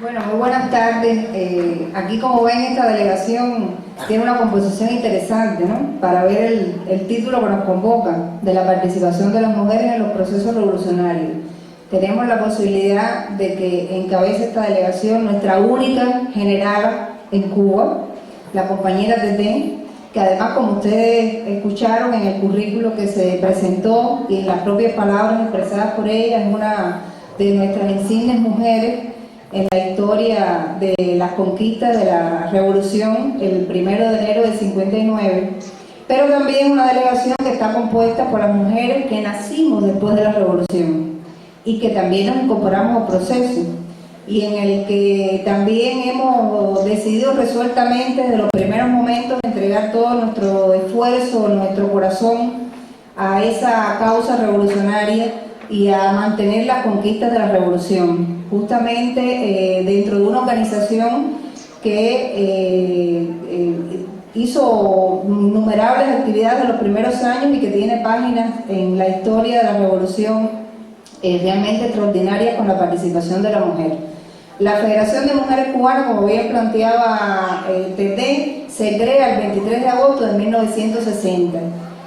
Bueno, muy buenas tardes. Aquí, como ven, esta delegación tiene una composición interesante, ¿no? Para ver el título que nos convoca, de la participación de las mujeres en los procesos revolucionarios. Tenemos la posibilidad de que encabece esta delegación nuestra única generala en Cuba, la compañera Tete, que además, como ustedes escucharon en el currículo que se presentó y en las propias palabras expresadas por ella, es una de nuestras insignes mujeres en la historia de las conquistas de la revolución el 1 de enero del 59, pero también una delegación que está compuesta por las mujeres que nacimos después de la revolución y que también nos incorporamos al proceso, y en el que también hemos decidido resueltamente desde los primeros momentos entregar todo nuestro esfuerzo, nuestro corazón a esa causa revolucionaria y a mantener las conquistas de la revolución, justamente dentro de una organización que hizo innumerables actividades en los primeros años y que tiene páginas en la historia de la revolución realmente extraordinarias con la participación de la mujer. La Federación de Mujeres Cubanas, como bien planteaba Tete, se crea el 23 de agosto de 1960.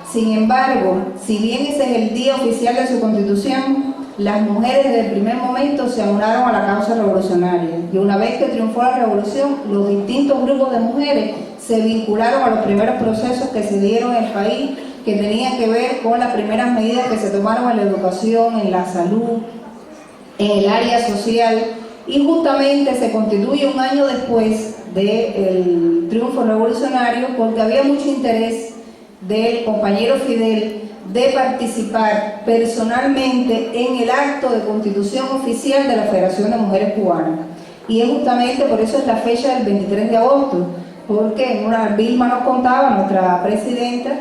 Sin embargo, si bien ese es el día oficial de su constitución, las mujeres desde el primer momento se aunaron a la causa revolucionaria, y una vez que triunfó la revolución, los distintos grupos de mujeres se vincularon a los primeros procesos que se dieron en el país, que tenían que ver con las primeras medidas que se tomaron en la educación, en la salud, en el área social, y justamente se constituye un año después del triunfo revolucionario, porque había mucho interés del compañero Fidel de participar personalmente en el acto de constitución oficial de la Federación de Mujeres Cubanas. Y es justamente por eso es la fecha del 23 de agosto, porque Vilma nos contaba, nuestra presidenta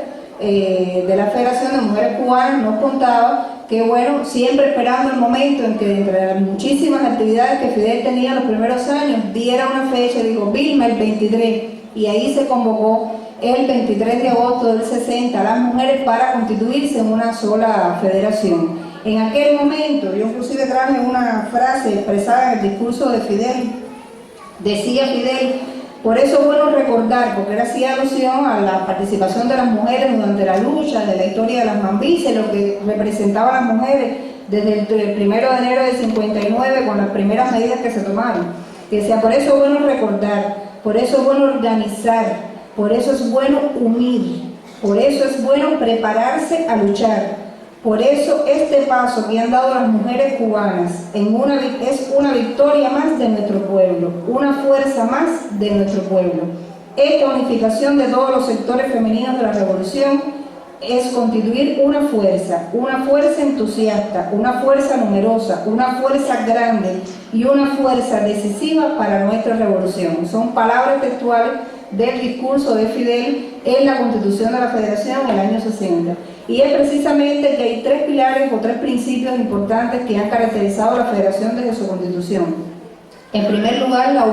de la Federación de Mujeres Cubanas, nos contaba que, bueno, siempre esperando el momento en que, entre las muchísimas actividades que Fidel tenía en los primeros años, diera una fecha, digo, Vilma, el 23, y ahí se convocó el 23 de agosto del 60 a las mujeres para constituirse en una sola federación. En aquel momento, yo inclusive traje una frase expresada en el discurso de Fidel. Decía Fidel: por eso es bueno recordar, porque él hacía alusión a la participación de las mujeres durante la lucha, de la historia de las mambises, lo que representaban las mujeres desde el 1 de enero del 59 con las primeras medidas que se tomaron. Decía: por eso es bueno recordar, por eso es bueno organizar, por eso es bueno unir, por eso es bueno prepararse a luchar. Por eso este paso que han dado las mujeres cubanas es una victoria más de nuestro pueblo, una fuerza más de nuestro pueblo. Esta unificación de todos los sectores femeninos de la revolución es constituir una fuerza entusiasta, una fuerza numerosa, una fuerza grande y una fuerza decisiva para nuestra revolución. Son palabras textuales del discurso de Fidel en la Constitución de la Federación en el año 60. Y es precisamente que hay tres pilares o tres principios importantes que han caracterizado a la Federación desde su Constitución. En primer lugar, la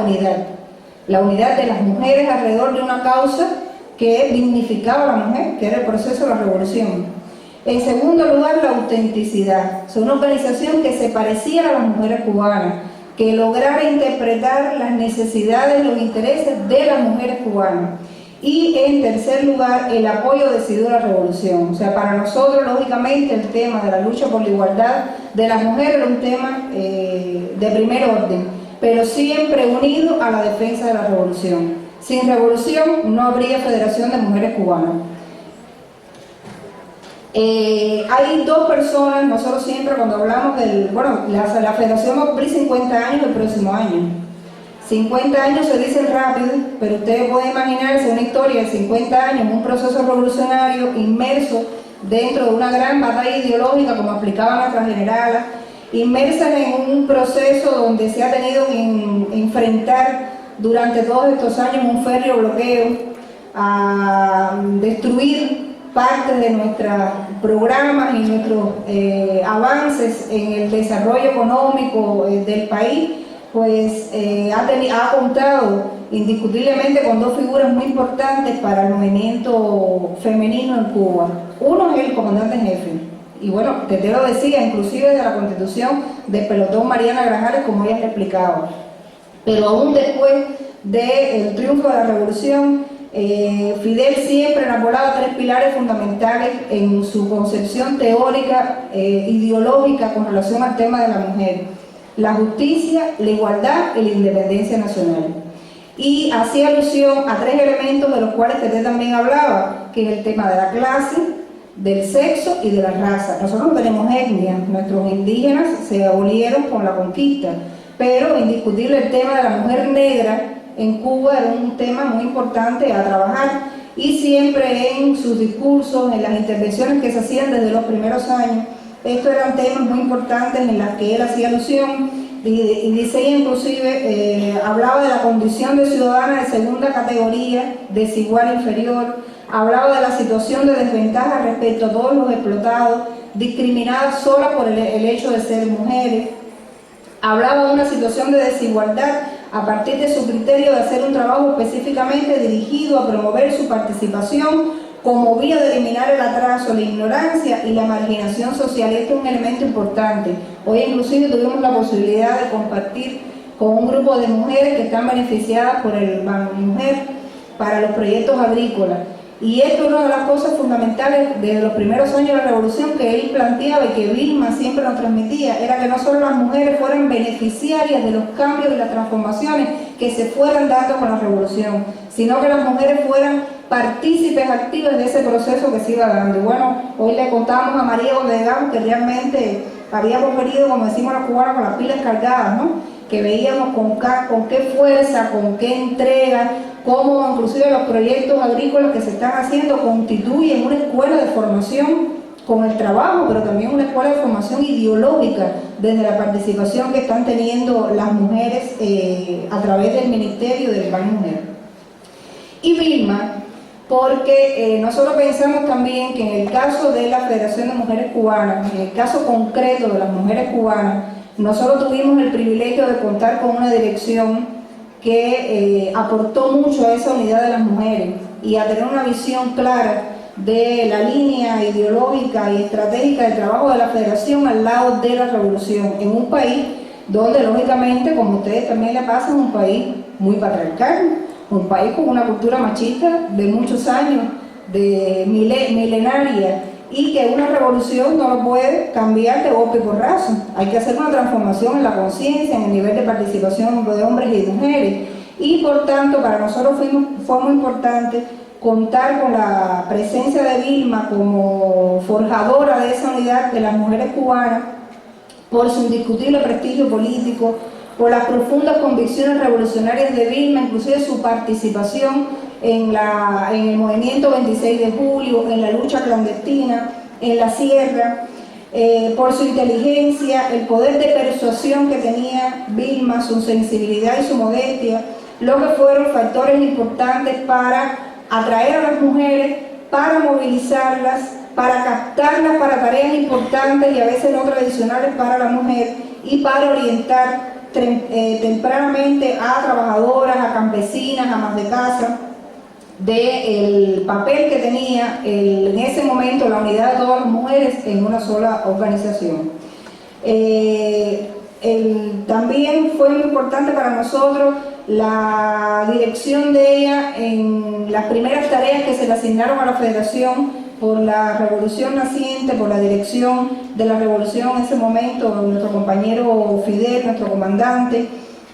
unidad de las mujeres alrededor de una causa que dignificaba a la mujer, que era el proceso de la revolución. En segundo lugar, la autenticidad. Es una organización que se pareciera a las mujeres cubanas, que lograra interpretar las necesidades, los intereses de las mujeres cubanas. Y en tercer lugar, el apoyo decidido a la revolución. O sea, para nosotros, lógicamente, el tema de la lucha por la igualdad de las mujeres era un tema de primer orden, pero siempre unido a la defensa de la revolución. Sin revolución no habría Federación de Mujeres Cubanas. Hay dos personas, nosotros siempre cuando hablamos la Federación va a cumplir 50 años el próximo año. 50 años se dicen rápido, pero ustedes pueden imaginarse una historia de 50 años, un proceso revolucionario inmerso dentro de una gran batalla ideológica, como explicaba nuestra generala, inmersas en un proceso donde se ha tenido que enfrentar durante todos estos años un férreo bloqueo, a destruir parte de nuestros programas y nuestros avances en el desarrollo económico del país. Pues ha contado indiscutiblemente con dos figuras muy importantes para el movimiento femenino en Cuba. Uno es el comandante en jefe, y bueno, te lo decía, inclusive de la Constitución del pelotón Mariana Grajales, como ella te explicaba. Pero aún después del triunfo de la revolución, Fidel siempre enarbolaba tres pilares fundamentales en su concepción teórica, ideológica con relación al tema de la mujer: la justicia, la igualdad y la independencia nacional. Y hacía alusión a tres elementos de los cuales usted también hablaba, que es el tema de la clase, del sexo y de la raza. Nosotros no tenemos etnia, nuestros indígenas se abolieron con la conquista, pero indiscutible el tema de la mujer negra en Cuba era un tema muy importante a trabajar, y siempre en sus discursos, en las intervenciones que se hacían desde los primeros años, estos eran temas muy importantes en los que él hacía alusión, y dice inclusive, hablaba de la condición de ciudadana de segunda categoría, desigual, inferior, hablaba de la situación de desventaja respecto a todos los explotados, discriminadas solas por el hecho de ser mujeres. Hablaba de una situación de desigualdad a partir de su criterio de hacer un trabajo específicamente dirigido a promover su participación como vía de eliminar el atraso, la ignorancia y la marginación social. Este es un elemento importante. Hoy inclusive tuvimos la posibilidad de compartir con un grupo de mujeres que están beneficiadas por el Banco Mujer para los proyectos agrícolas. Y esto es una de las cosas fundamentales de los primeros años de la revolución que él planteaba y que Vilma siempre nos transmitía, era que no solo las mujeres fueran beneficiarias de los cambios y las transformaciones que se fueran dando con la revolución, sino que las mujeres fueran partícipes activas de ese proceso que se iba dando. Y bueno, hoy le contamos a María Obledán que realmente habíamos venido, como decimos los cubanos, con las pilas cargadas, ¿no? Que veíamos con qué fuerza, con qué entrega, cómo inclusive los proyectos agrícolas que se están haciendo constituyen una escuela de formación con el trabajo, pero también una escuela de formación ideológica desde la participación que están teniendo las mujeres a través del Ministerio del Banco Mujer. Y Vilma, porque nosotros pensamos también que en el caso de la Federación de Mujeres Cubanas, en el caso concreto de las mujeres cubanas, nosotros tuvimos el privilegio de contar con una dirección que aportó mucho a esa unidad de las mujeres y a tener una visión clara de la línea ideológica y estratégica del trabajo de la Federación al lado de la revolución, en un país donde lógicamente, como a ustedes también le pasa, es un país muy patriarcal, un país con una cultura machista de muchos años, de milenaria, y que una revolución no lo puede cambiar de golpe y porrazo. Hay que hacer una transformación en la conciencia, en el nivel de participación de hombres y de mujeres, y por tanto para nosotros fue muy importante contar con la presencia de Vilma como forjadora de esa unidad de las mujeres cubanas, por su indiscutible prestigio político, por las profundas convicciones revolucionarias de Vilma, inclusive su participación en el movimiento 26 de julio, en la lucha clandestina, en la sierra, por su inteligencia, el poder de persuasión que tenía Vilma, su sensibilidad y su modestia, lo que fueron factores importantes para atraer a las mujeres, para movilizarlas, para captarlas para tareas importantes y a veces no tradicionales para la mujer, y para orientar tempranamente a trabajadoras, a campesinas, amas de casa, del papel que tenía en ese momento la unidad de todas las mujeres en una sola organización. También fue muy importante para nosotros la dirección de ella en las primeras tareas que se le asignaron a la Federación por la revolución naciente, por la dirección de la revolución en ese momento, nuestro compañero Fidel, nuestro comandante,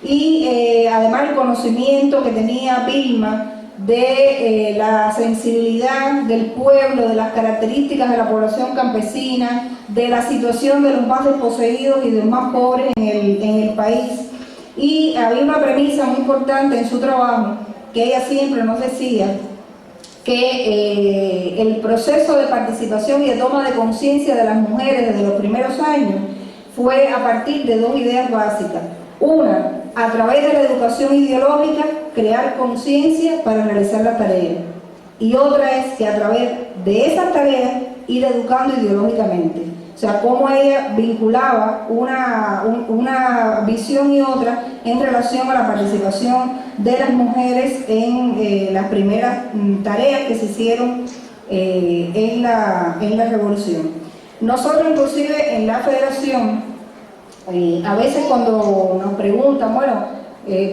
y además el conocimiento que tenía Vilma de la sensibilidad del pueblo, de las características de la población campesina, de la situación de los más desposeídos y de los más pobres en el país. Y había una premisa muy importante en su trabajo, que ella siempre nos decía, que el proceso de participación y de toma de conciencia de las mujeres desde los primeros años fue a partir de dos ideas básicas. Una, a través de la educación ideológica, crear conciencia para realizar las tareas. Y otra es que a través de esas tareas ir educando ideológicamente. O sea, cómo ella vinculaba una visión y otra en relación a la participación de las mujeres en las primeras tareas que se hicieron en la revolución. Nosotros inclusive en la Federación, a veces cuando nos preguntan, bueno,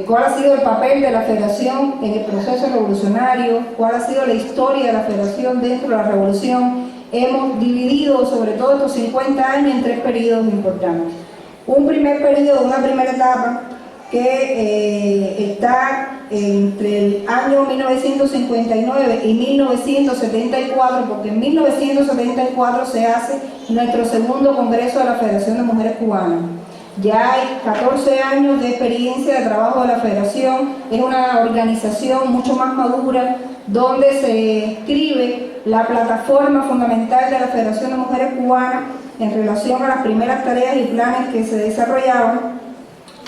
cuál ha sido el papel de la Federación en el proceso revolucionario, cuál ha sido la historia de la Federación dentro de la revolución. Hemos dividido sobre todo estos 50 años en 3 periodos importantes. Un primer periodo, una primera etapa, que está entre el año 1959 y 1974, porque en 1974 se hace nuestro segundo Congreso de la Federación de Mujeres Cubanas. Ya hay 14 años de experiencia de trabajo de la Federación, es una organización mucho más madura, donde se escribe la plataforma fundamental de la Federación de Mujeres Cubanas en relación a las primeras tareas y planes que se desarrollaban,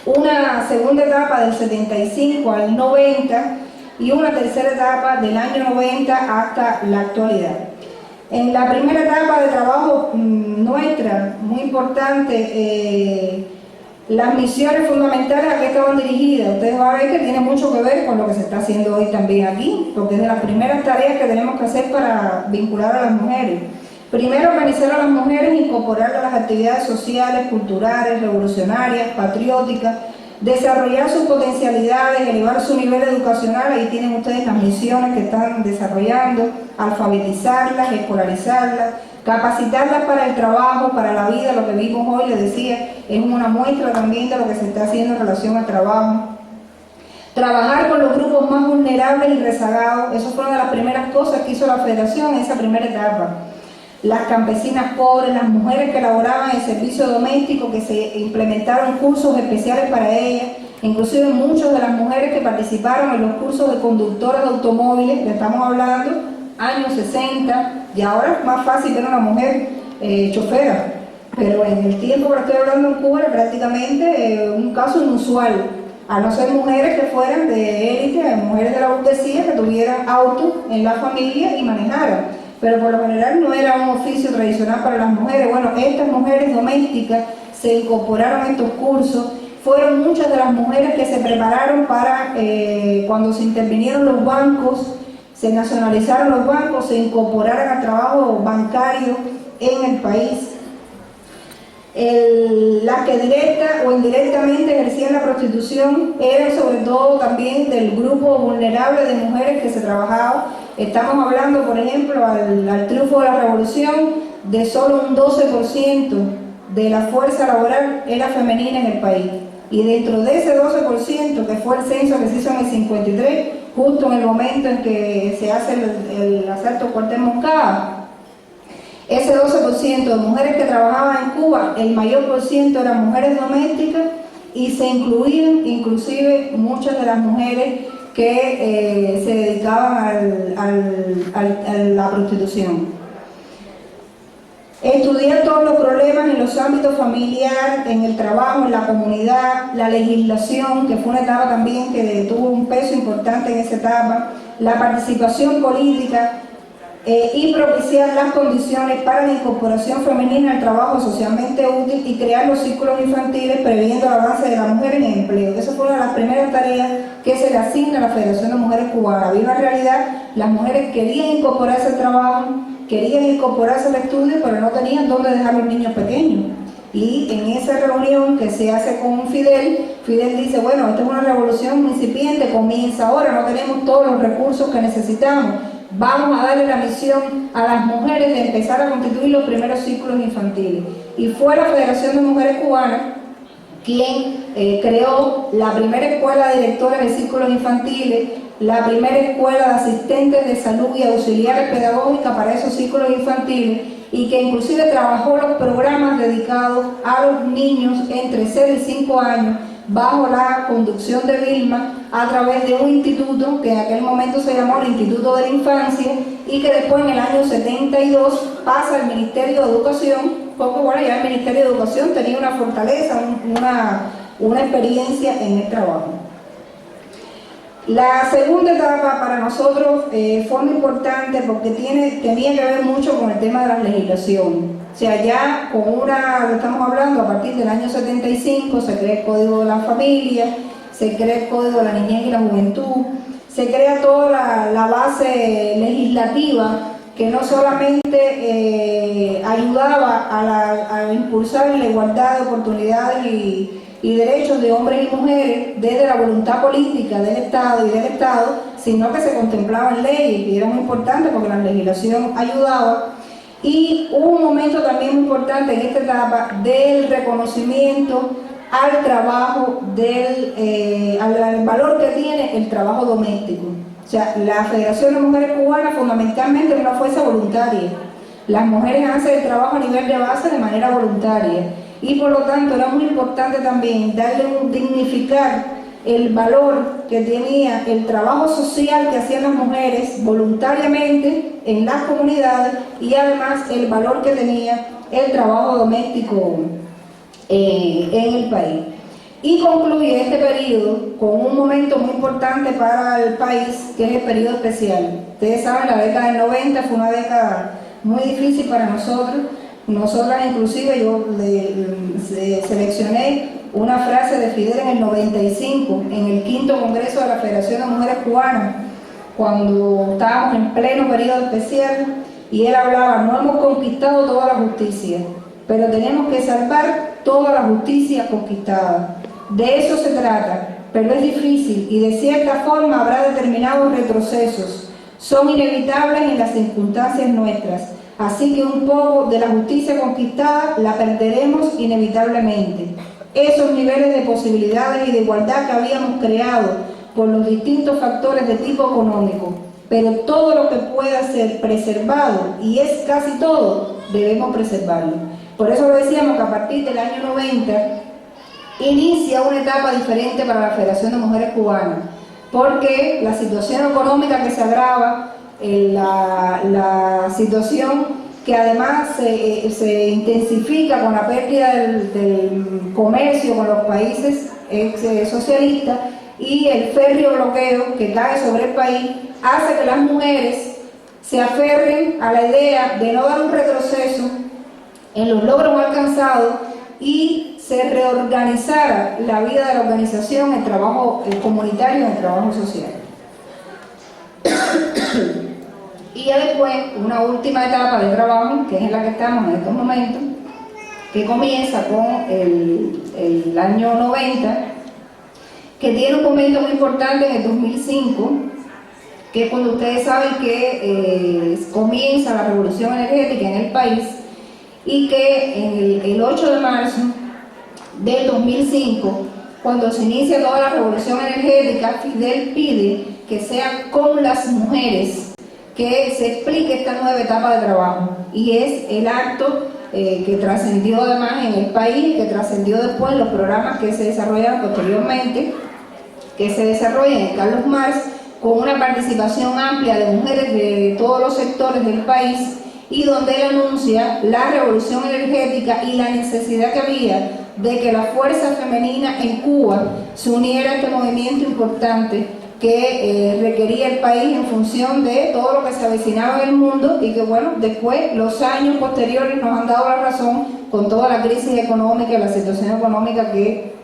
una segunda etapa del 75 al 90 y una tercera etapa del año 90 hasta la actualidad. En la primera etapa de trabajo nuestra, muy importante, las misiones fundamentales a que estaban dirigidas, ustedes van a ver que tiene mucho que ver con lo que se está haciendo hoy también aquí, porque es de las primeras tareas que tenemos que hacer para vincular a las mujeres. Primero, organizar a las mujeres, incorporarlas a las actividades sociales, culturales, revolucionarias, patrióticas, desarrollar sus potencialidades, elevar su nivel educacional. Ahí tienen ustedes las misiones que están desarrollando, alfabetizarlas, escolarizarlas, capacitarlas para el trabajo, para la vida. Lo que vimos hoy, les decía, es una muestra también de lo que se está haciendo en relación al trabajo. Trabajar con los grupos más vulnerables y rezagados, eso fue una de las primeras cosas que hizo la Federación en esa primera etapa. Las campesinas pobres, las mujeres que laboraban en servicio doméstico, que se implementaron cursos especiales para ellas, inclusive muchas de las mujeres que participaron en los cursos de conductoras de automóviles, que estamos hablando, años 60, y ahora es más fácil ver una mujer chofera, pero en el tiempo que estoy hablando en Cuba era prácticamente un caso inusual, a no ser mujeres que fueran de élite, mujeres de la burguesía que tuvieran auto en la familia y manejaran. Pero por lo general no era un oficio tradicional para las mujeres. Bueno, estas mujeres domésticas se incorporaron a estos cursos, fueron muchas de las mujeres que se prepararon para, cuando se intervinieron los bancos, se nacionalizaron los bancos, se incorporaron al trabajo bancario en el país. Las que directa o indirectamente ejercían la prostitución eran sobre todo también del grupo vulnerable de mujeres que se trabajaba. Estamos hablando, por ejemplo, al triunfo de la revolución, de solo un 12% de la fuerza laboral era femenina en el país. Y dentro de ese 12%, que fue el censo que se hizo en el 53, justo en el momento en que se hace el asalto a Cuartel Moncada, ese 12% de mujeres que trabajaban en Cuba, el mayor por ciento eran mujeres domésticas y se incluían inclusive muchas de las mujeres que se dedicaban a la prostitución. Estudiar todos los problemas en los ámbitos familiar, en el trabajo, en la comunidad, la legislación, que fue una etapa también que tuvo un peso importante en esa etapa, la participación política, y propiciar las condiciones para la incorporación femenina al trabajo socialmente útil y crear los círculos infantiles previendo el avance de la mujer en el empleo. Esa fue una de las primeras tareas que se le asigna a la Federación de Mujeres Cubanas. Había una realidad, las mujeres querían incorporarse al trabajo, querían incorporarse al estudio, pero no tenían dónde dejar los niños pequeños. Y en esa reunión que se hace con Fidel, Fidel dice, bueno, esta es una revolución incipiente, comienza ahora, no tenemos todos los recursos que necesitamos. Vamos a darle la misión a las mujeres de empezar a constituir los primeros círculos infantiles. Y fue la Federación de Mujeres Cubanas quien creó la primera escuela de directores de círculos infantiles, la primera escuela de asistentes de salud y auxiliares pedagógicas para esos círculos infantiles, y que inclusive trabajó los programas dedicados a los niños entre 0 y 5 años, bajo la conducción de Vilma, a través de un instituto que en aquel momento se llamó el Instituto de la Infancia y que después en el año 72 pasa al Ministerio de Educación, porque bueno, ya el Ministerio de Educación tenía una fortaleza, una experiencia en el trabajo. La segunda etapa para nosotros fue muy importante porque tenía que ver mucho con el tema de la legislación. O sea, ya estamos hablando a partir del año 75, se crea el Código de la Familia, se crea el Código de la Niñez y la Juventud, se crea toda la base legislativa que no solamente ayudaba a impulsar la igualdad de oportunidades y derechos de hombres y mujeres desde la voluntad política del Estado y del Estado, sino que se contemplaban leyes, y era muy importante porque la legislación ayudaba. Y hubo un momento también muy importante en esta etapa del reconocimiento al trabajo, al valor que tiene el trabajo doméstico. O sea, la Federación de Mujeres Cubanas fundamentalmente es una fuerza voluntaria. Las mujeres hacen el trabajo a nivel de base de manera voluntaria y por lo tanto era muy importante también dignificar el valor que tenía el trabajo social que hacían las mujeres voluntariamente en las comunidades y además el valor que tenía el trabajo doméstico en el país. Y concluye este periodo con un momento muy importante para el país, que es el periodo especial. Ustedes saben, la década del 90 fue una década muy difícil para nosotros. Nosotras inclusive, yo seleccioné una frase de Fidel en el 95, en el 5º Congreso de la Federación de Mujeres Cubanas, cuando estábamos en pleno periodo especial, y él hablaba: no hemos conquistado toda la justicia, pero tenemos que salvar toda la justicia conquistada. De eso se trata, pero es difícil y de cierta forma habrá determinados retrocesos. Son inevitables en las circunstancias nuestras, así que un poco de la justicia conquistada la perderemos inevitablemente. Esos niveles de posibilidades y de igualdad que habíamos creado por los distintos factores de tipo económico, pero todo lo que pueda ser preservado, y es casi todo, debemos preservarlo. Por eso lo decíamos que a partir del año 90 inicia una etapa diferente para la Federación de Mujeres Cubanas, porque la situación económica que se agrava, la situación que además se intensifica con la pérdida del comercio con los países socialistas y el férreo bloqueo que cae sobre el país, hace que las mujeres se aferren a la idea de no dar un retroceso en los logros alcanzados y se reorganizara la vida de la organización, el trabajo comunitario, el trabajo social. Y ya después, una última etapa de trabajo, que es en la que estamos en estos momentos, que comienza con el año 90, que tiene un momento muy importante en el 2005, que es cuando ustedes saben que comienza la revolución energética en el país, y que el 8 de marzo del 2005, cuando se inicia toda la revolución energética, Fidel pide que sea con las mujeres que se explique esta nueva etapa de trabajo, y es el acto que trascendió además en el país, que trascendió después en los programas que se desarrollaron posteriormente, que se desarrollan en Carlos Marx, con una participación amplia de mujeres de todos los sectores del país, y donde él anuncia la revolución energética y la necesidad que había de que la fuerza femenina en Cuba se uniera a este movimiento importante que requería el país en función de todo lo que se avecinaba en el mundo, y que bueno, después los años posteriores nos han dado la razón con toda la crisis económica y la situación económica que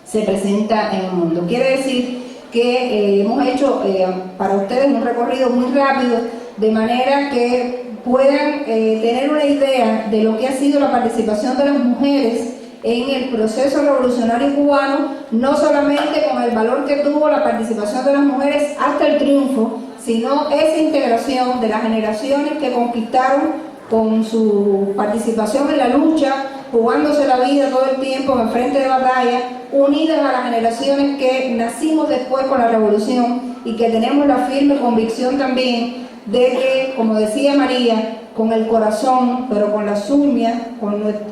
se presenta en el mundo. Quiere decir que hemos hecho para ustedes un recorrido muy rápido, de manera que puedan tener una idea de lo que ha sido la participación de las mujeres en el proceso revolucionario cubano, no solamente con el valor que tuvo la participación de las mujeres hasta el triunfo, sino esa integración de las generaciones que conquistaron con su participación en la lucha, jugándose la vida todo el tiempo en frente de batalla, unidas a las generaciones que nacimos después con la revolución y que tenemos la firme convicción también de que, como decía María, con el corazón, pero con las uñas,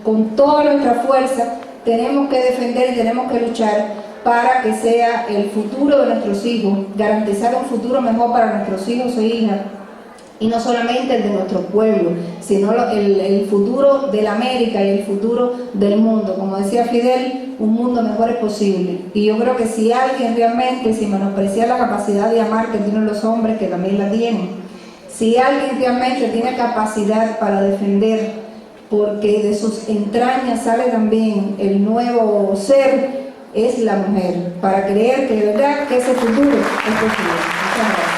con toda nuestra fuerza, tenemos que defender y tenemos que luchar para que sea el futuro de nuestros hijos, garantizar un futuro mejor para nuestros hijos e hijas, y no solamente el de nuestro pueblo, sino el futuro de la América y el futuro del mundo. Como decía Fidel, un mundo mejor es posible. Y yo creo que si alguien realmente, sin menospreciar la capacidad de amar que tienen los hombres, que también la tienen, si alguien realmente tiene capacidad para defender, porque de sus entrañas sale también el nuevo ser, es la mujer, para creer que de verdad que ese futuro es posible. Muchas gracias.